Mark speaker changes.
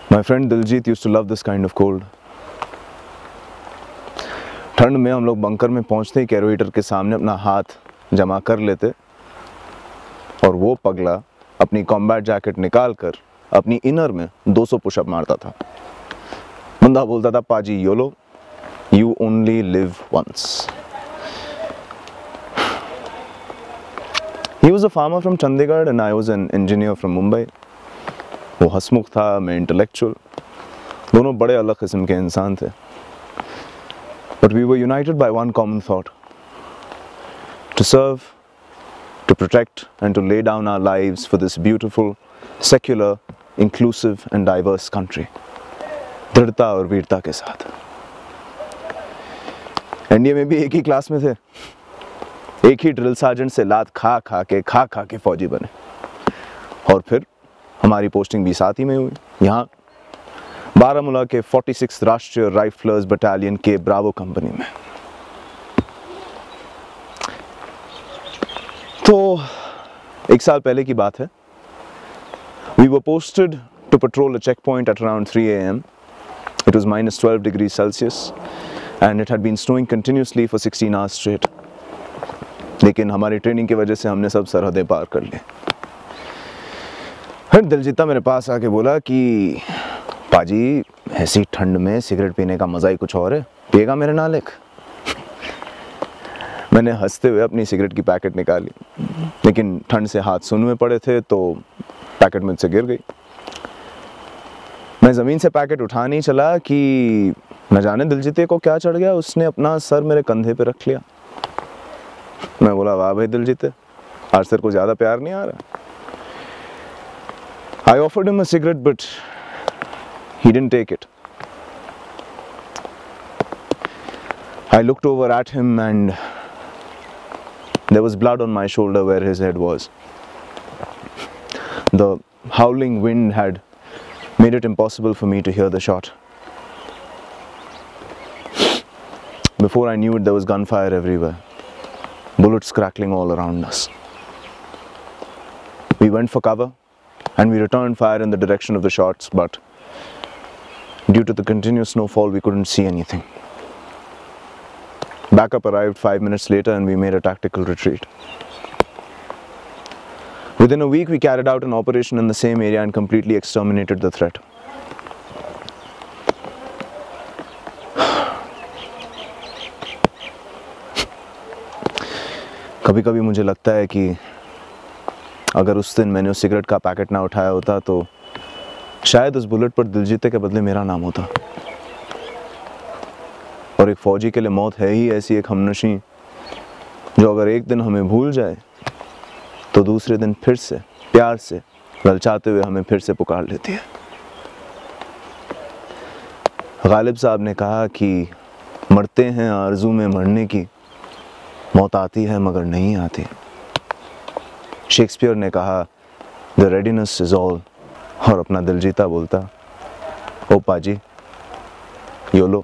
Speaker 1: My friend Diljit used to love this kind of cold. ठंड में हम लोग बंकर में पहुंचते ही कैरोवेटर के सामने अपना हाथ जमा कर लेते और वो पगला अपनी कॉम्बैट जैकेट निकाल कर अपनी इनर में 200 पुशअप मारता था। बंदा बोलता था, पाजी YOLO, you only live once. He was a farmer from Chandigarh and I was an engineer from Mumbai. वो हंसमुख था, मैं इंटेलेक्चुअल, दोनों बड़े अलग किस्म के इंसान थे। But we were united by one common thought: to serve, to protect and to lay down our lives for this beautiful, secular, inclusive and diverse country. दृढ़ता और वीरता के साथ। एनडीए में भी एक ही क्लास में थे, एक ही ड्रिल सार्जेंट से लात खा खा के फौजी बने और फिर हमारी पोस्टिंग भी साथ ही में हुई, यहाँ बारामूला के 46 राष्ट्रीय राइफलर्स बटालियन के ब्रावो कंपनी में। तो एक साल पहले की बात है। We were posted to patrol a checkpoint at around 3 AM. It was minus 12 degrees Celsius and it had been snowing continuously for 16 hours straight. लेकिन हमारी ट्रेनिंग की वजह से हमने सब सरहदें पार कर ली। फिर दिलजीता मेरे पास आके बोला कि पाजी, ऐसी ठंड में सिगरेट पीने का मज़ा ही कुछ और है, पिएगा मेरे नालेक? मैंने हंसते हुए अपनी सिगरेट की पैकेट निकाली, लेकिन ठंड से हाथ सुन में पड़े थे तो पैकेट मुझसे गिर गई। मैं ज़मीन से पैकेट उठा नहीं चला कि न जाने दिलजीते को क्या चढ़ गया, उसने अपना सर मेरे कंधे पे रख लिया। मैं बोला, वाह भाई दिलजीते, आज सर को ज़्यादा प्यार नहीं आ रहा। I offered him a cigarette but he didn't take it. I looked over at him and there was blood on my shoulder where his head was. The howling wind had made it impossible for me to hear the shot. Before I knew it, there was gunfire everywhere, bullets crackling all around us. We went for cover and we returned fire in the direction of the shots, but due to the continuous snowfall, we couldn't see anything. Backup arrived 5 minutes later and we made a tactical retreat. Within a week, we carried out an operation in the same area and completely exterminated the threat. कभी-कभी मुझे लगता है कि अगर उस दिन मैंने उस सिगरेट का पैकेट ना उठाया होता तो शायद उस बुलेट पर दिलजीते के बदले मेरा नाम होता। और एक फौजी के लिए मौत है ही ऐसी एक हमनशी जो अगर एक दिन हमें भूल जाए तो दूसरे दिन फिर से प्यार से ललचाते हुए हमें फिर से पुकार लेती है। गालिब साहब ने कहा कि मरते हैं आरज़ू में मरने की, मौत आती है मगर नहीं आती। शेक्सपियर ने कहा, द रेडीनेस इज ऑल, और अपना दिलजीता बोलता, ओ पाजी योलो।